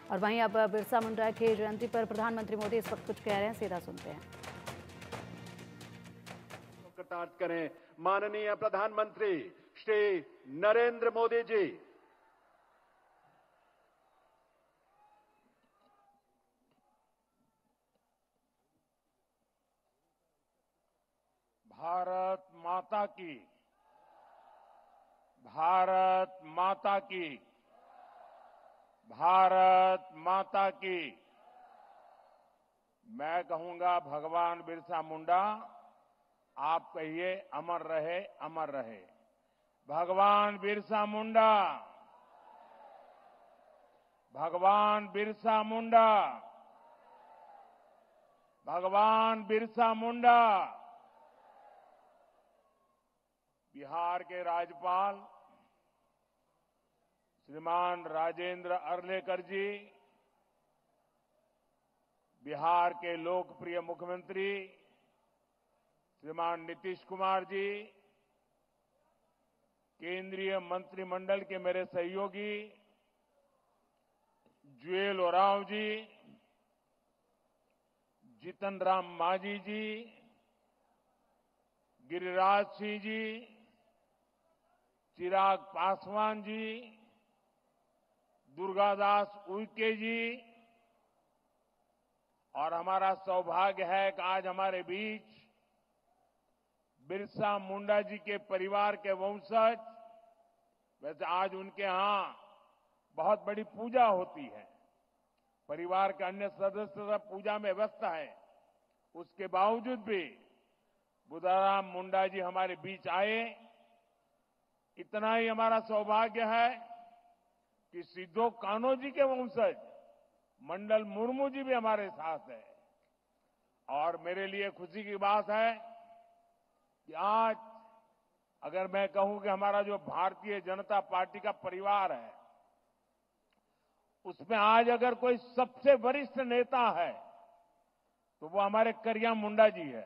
और वहीं अब बिरसा मुंडा की जयंती पर प्रधानमंत्री मोदी इस वक्त कुछ कह रहे हैं, सीधा सुनते हैं। कृतार्थ करें माननीय प्रधानमंत्री श्री नरेंद्र मोदी जी। भारत माता की, भारत माता की, भारत माता की। मैं कहूंगा भगवान बिरसा मुंडा, आप कहिए अमर रहे, अमर रहे। भगवान बिरसा मुंडा, भगवान बिरसा मुंडा, भगवान बिरसा मुंडा। बिहार के राज्यपाल श्रीमान राजेंद्र अर्लेकर जी, बिहार के लोकप्रिय मुख्यमंत्री श्रीमान नीतीश कुमार जी, केंद्रीय मंत्रिमंडल के मेरे सहयोगी जुएल ओरांव जी, जीतन राम मांझी जी, गिरिराज सिंह जी, चिराग पासवान जी, दुर्गादास उइके जी, और हमारा सौभाग्य है कि आज हमारे बीच बिरसा मुंडा जी के परिवार के वंशज, वैसे आज उनके यहां बहुत बड़ी पूजा होती है, परिवार के अन्य सदस्य सब पूजा में व्यस्त है, उसके बावजूद भी बुधाराम मुंडा जी हमारे बीच आए। इतना ही हमारा सौभाग्य है कि सिद्धो कान्हो जी के वंशज मंडल मुर्मू जी भी हमारे साथ है। और मेरे लिए खुशी की बात है कि आज अगर मैं कहूं कि हमारा जो भारतीय जनता पार्टी का परिवार है, उसमें आज अगर कोई सबसे वरिष्ठ नेता है तो वो हमारे करिया मुंडा जी है।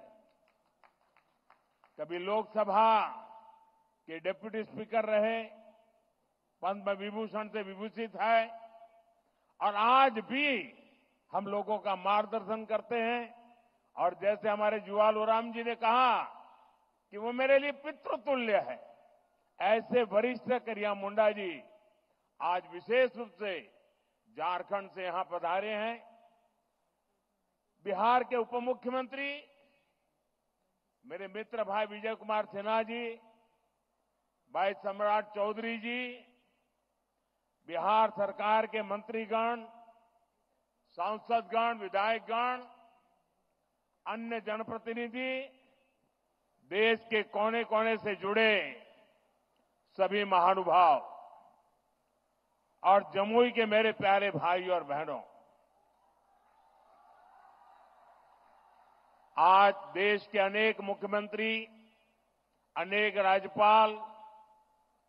कभी लोकसभा के डिप्टी स्पीकर रहे, पद्म विभूषण से विभूषित है, और आज भी हम लोगों का मार्गदर्शन करते हैं। और जैसे हमारे जुआल ओराम जी ने कहा कि वो मेरे लिए पितृतुल्य है, ऐसे वरिष्ठ करिया मुंडा जी आज विशेष रूप से झारखंड से यहां पधारे हैं। बिहार के उप मुख्यमंत्री मेरे मित्र भाई विजय कुमार सिन्हा जी, भाई सम्राट चौधरी जी, बिहार सरकार के मंत्रीगण, सांसदगण, विधायकगण, अन्य जनप्रतिनिधि, देश के कोने कोने से जुड़े सभी महानुभाव और जमुई के मेरे प्यारे भाई और बहनों, आज देश के अनेक मुख्यमंत्री, अनेक राज्यपाल,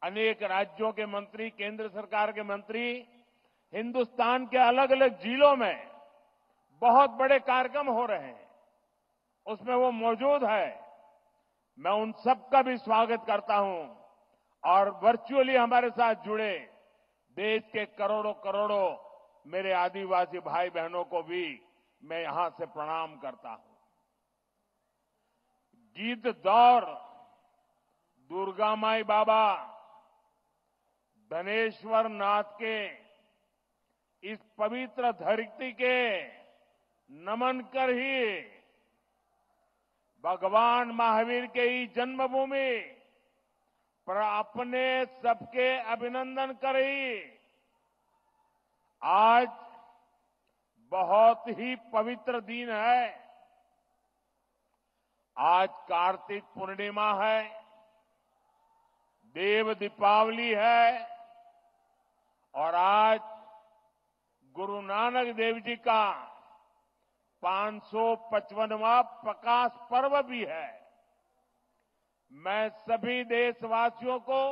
अनेक राज्यों के मंत्री, केंद्र सरकार के मंत्री हिंदुस्तान के अलग अलग जिलों में बहुत बड़े कार्यक्रम हो रहे हैं, उसमें वो मौजूद है। मैं उन सबका भी स्वागत करता हूं और वर्चुअली हमारे साथ जुड़े देश के करोड़ों करोड़ों मेरे आदिवासी भाई बहनों को भी मैं यहां से प्रणाम करता हूं। गीत दौर दुर्गा माई बाबा धनेश्वर नाथ के इस पवित्र धरती के नमन कर ही भगवान महावीर के ही जन्मभूमि पर अपने सबके अभिनंदन करी। आज बहुत ही पवित्र दिन है। आज कार्तिक पूर्णिमा है, देव दीपावली है, और आज गुरु नानक देव जी का 555वां प्रकाश पर्व भी है। मैं सभी देशवासियों को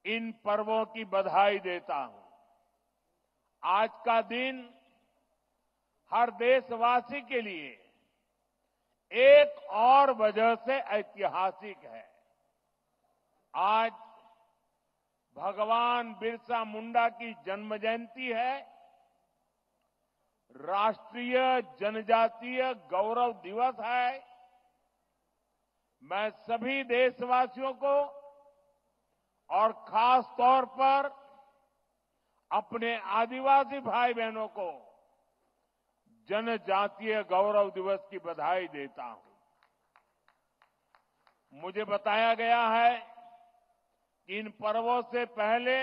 इन पर्वों की बधाई देता हूं। आज का दिन हर देशवासी के लिए एक और वजह से ऐतिहासिक है। आज भगवान बिरसा मुंडा की जन्म जयंती है, राष्ट्रीय जनजातीय गौरव दिवस है। मैं सभी देशवासियों को और खास तौर पर अपने आदिवासी भाई बहनों को जनजातीय गौरव दिवस की बधाई देता हूं। मुझे बताया गया है कि इन पर्वों से पहले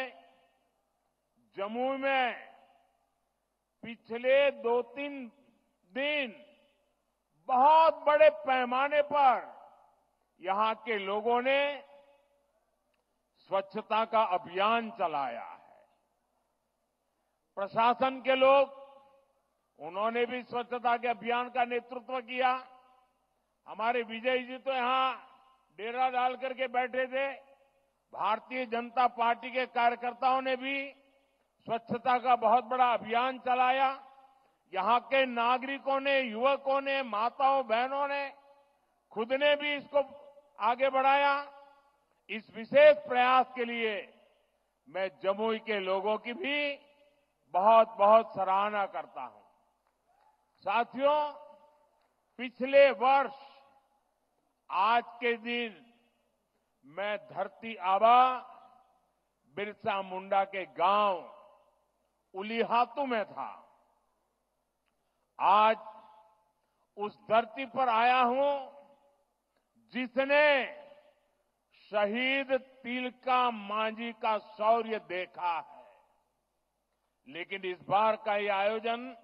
जम्मू में पिछले 2-3 दिन बहुत बड़े पैमाने पर यहां के लोगों ने स्वच्छता का अभियान चलाया है। प्रशासन के लोग, उन्होंने भी स्वच्छता के अभियान का नेतृत्व किया। हमारे विजय जी तो यहां डेरा डाल करके बैठे थे। भारतीय जनता पार्टी के कार्यकर्ताओं ने भी स्वच्छता का बहुत बड़ा अभियान चलाया। यहां के नागरिकों ने, युवकों ने, माताओं बहनों ने खुद ने भी इसको आगे बढ़ाया। इस विशेष प्रयास के लिए मैं जमुई के लोगों की भी बहुत बहुत सराहना करता हूं। साथियों, पिछले वर्ष आज के दिन मैं धरती आबा बिरसा मुंडा के गांव उलीहातू में था। आज उस धरती पर आया हूं जिसने शहीद तिलका मांझी का शौर्य देखा है। लेकिन इस बार का ये आयोजन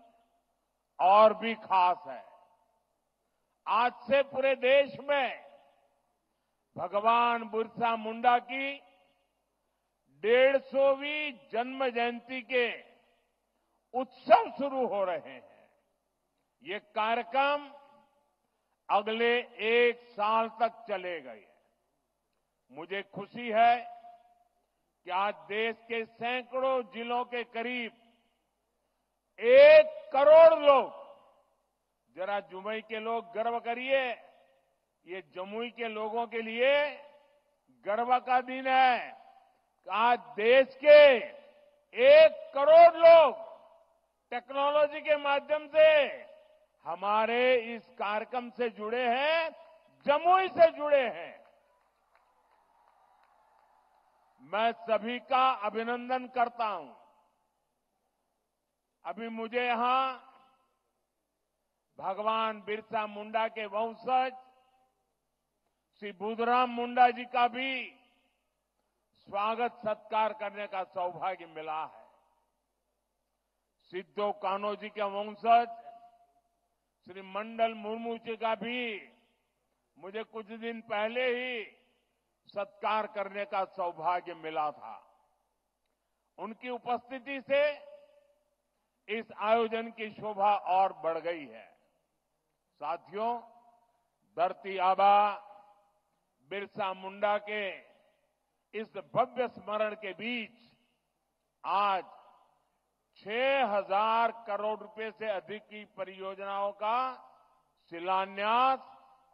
और भी खास है। आज से पूरे देश में भगवान बिरसा मुंडा की 150वीं जन्म जयंती के उत्सव शुरू हो रहे हैं। ये कार्यक्रम अगले 1 साल तक चलेगा। मुझे खुशी है कि आज देश के सैकड़ों जिलों के करीब 1 करोड़ लोग, जरा जमुई के लोग गर्व करिए, ये जमुई के लोगों के लिए गर्व का दिन है। आज देश के 1 करोड़ लोग टेक्नोलॉजी के माध्यम से हमारे इस कार्यक्रम से जुड़े हैं, जमुई से जुड़े हैं। मैं सभी का अभिनंदन करता हूं। अभी मुझे यहां भगवान बिरसा मुंडा के वंशज श्री बुधराम मुंडा जी का भी स्वागत सत्कार करने का सौभाग्य मिला है। सिद्धो कान्हो जी के वंशज श्री मंडल मुर्मू जी का भी मुझे कुछ दिन पहले ही सत्कार करने का सौभाग्य मिला था। उनकी उपस्थिति से इस आयोजन की शोभा और बढ़ गई है। साथियों, धरती आबा बिरसा मुंडा के इस भव्य स्मरण के बीच आज 6,000 करोड़ रुपए से अधिक की परियोजनाओं का शिलान्यास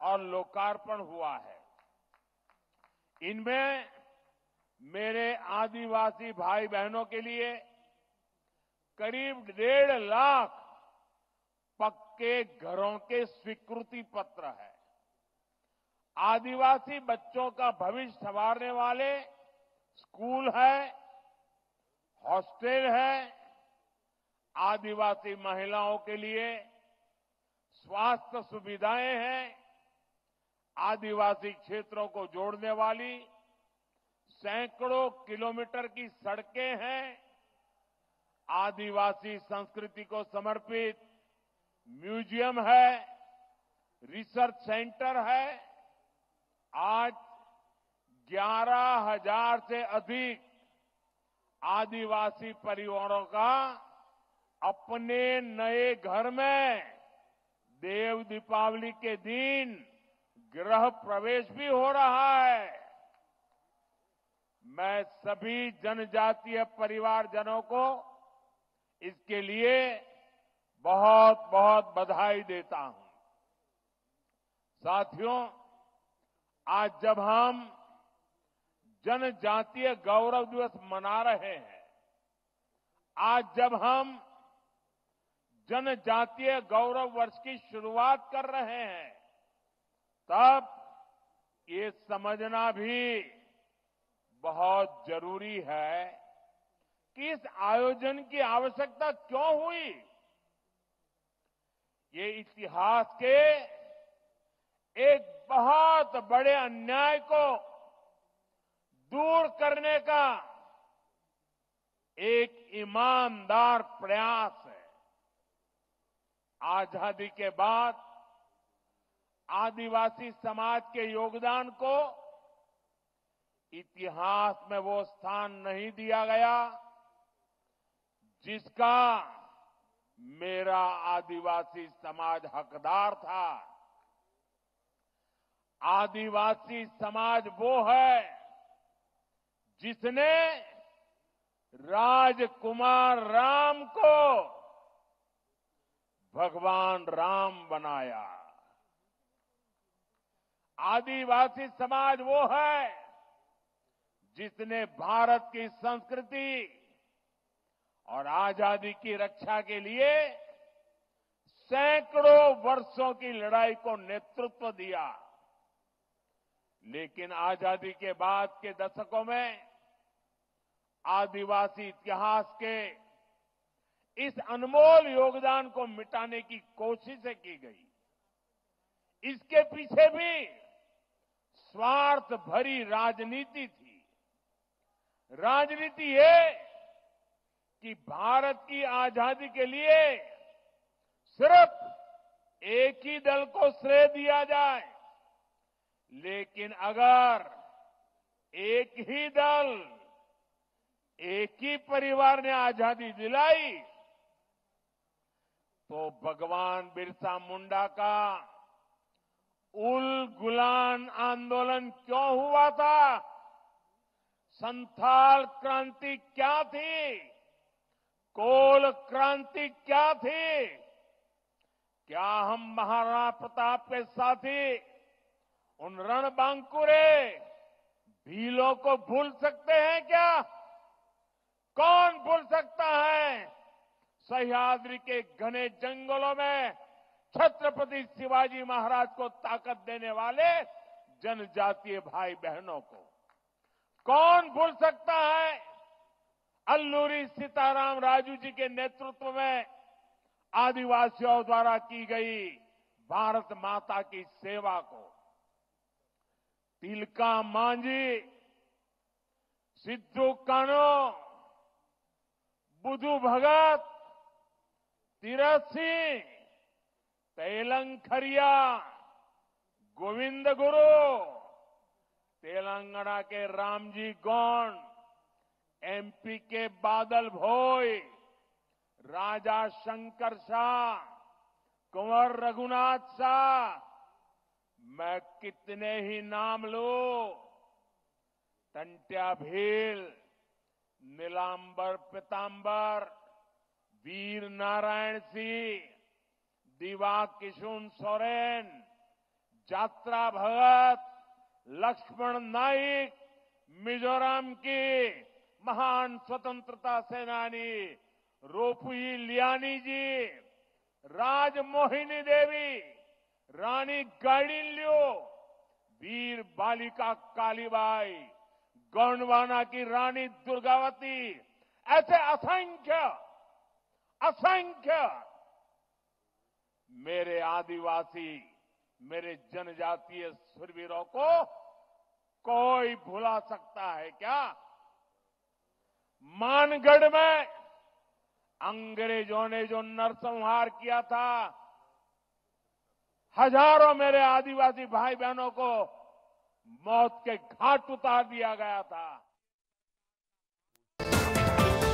और लोकार्पण हुआ है। इनमें मेरे आदिवासी भाई बहनों के लिए करीब 1.5 लाख पक्के घरों के स्वीकृति पत्र है। आदिवासी बच्चों का भविष्य संवारने वाले स्कूल है, हॉस्टल है, आदिवासी महिलाओं के लिए स्वास्थ्य सुविधाएं हैं, आदिवासी क्षेत्रों को जोड़ने वाली सैकड़ों किलोमीटर की सड़कें हैं, आदिवासी संस्कृति को समर्पित म्यूजियम है, रिसर्च सेंटर है। आज 11,000 से अधिक आदिवासी परिवारों का अपने नए घर में देव दीपावली के दिन गृह प्रवेश भी हो रहा है। मैं सभी जनजातीय परिवारजनों को इसके लिए बहुत बहुत बधाई देता हूं। साथियों, आज जब हम जनजातीय गौरव दिवस मना रहे हैं। आज जब हम जनजातीय गौरव वर्ष की शुरुआत कर रहे हैं, तब ये समझना भी बहुत जरूरी है कि इस आयोजन की आवश्यकता क्यों हुई। ये इतिहास के एक बहुत बड़े अन्याय को दूर करने का एक ईमानदार प्रयास है। आजादी के बाद आदिवासी समाज के योगदान को इतिहास में वो स्थान नहीं दिया गया जिसका मेरा आदिवासी समाज हकदार था। आदिवासी समाज वो है जिसने राजकुमार राम को भगवान राम बनाया। आदिवासी समाज वो है जिसने भारत की संस्कृति और आजादी की रक्षा के लिए सैकड़ों वर्षों की लड़ाई को नेतृत्व दिया। लेकिन आजादी के बाद के दशकों में आदिवासी इतिहास के इस अनमोल योगदान को मिटाने की कोशिशें की गई। इसके पीछे भी स्वार्थ भरी राजनीति थी। राजनीति ये कि भारत की आजादी के लिए सिर्फ एक ही दल को श्रेय दिया जाए, लेकिन अगर एक ही दल, एक ही परिवार ने आजादी दिलाई तो भगवान बिरसा मुंडा का उल गुलान आंदोलन क्यों हुआ था? संथाल क्रांति क्या थी? कोल क्रांति क्या थी? क्या हम महाराणा प्रताप के साथी उन रणबांकुरे भीलों को भूल सकते हैं क्या? कौन भूल सकता है सह्याद्री के घने जंगलों में छत्रपति शिवाजी महाराज को ताकत देने वाले जनजातीय भाई बहनों को? कौन भूल सकता है अल्लूरी सीताराम राजू जी के नेतृत्व में आदिवासियों द्वारा की गई भारत माता की सेवा को? तिलका मांझी, सिद्धू कान्हो, बुधू भगत, तीरथ सिंह, तेलंखरिया, गोविंद गुरु, तेलंगाना के रामजी गौंड, एमपी के बादल भोई, राजा शंकर शाह, कुंवर रघुनाथ शाह, मैं कितने ही नाम लूं। टंट्या भील, नीलांबर पीतांबर, वीर नारायण सिंह, दिवा किशुन सोरेन, जात्रा भगत, लक्ष्मण नाइक, मिजोरम की महान स्वतंत्रता सेनानी रोपुई लियानी जी, राजमोहिनी देवी, रानी गाइडिनल्यू, वीर बालिका कालीबाई, गोंडवाना की रानी दुर्गावती, ऐसे असंख्य असंख्य मेरे आदिवासी, मेरे जनजातीय शूरवीरों को कोई भुला सकता है क्या? मानगढ़ में अंग्रेजों ने जो नरसंहार किया था, हजारों मेरे आदिवासी भाई बहनों को मौत के घाट उतार दिया गया था।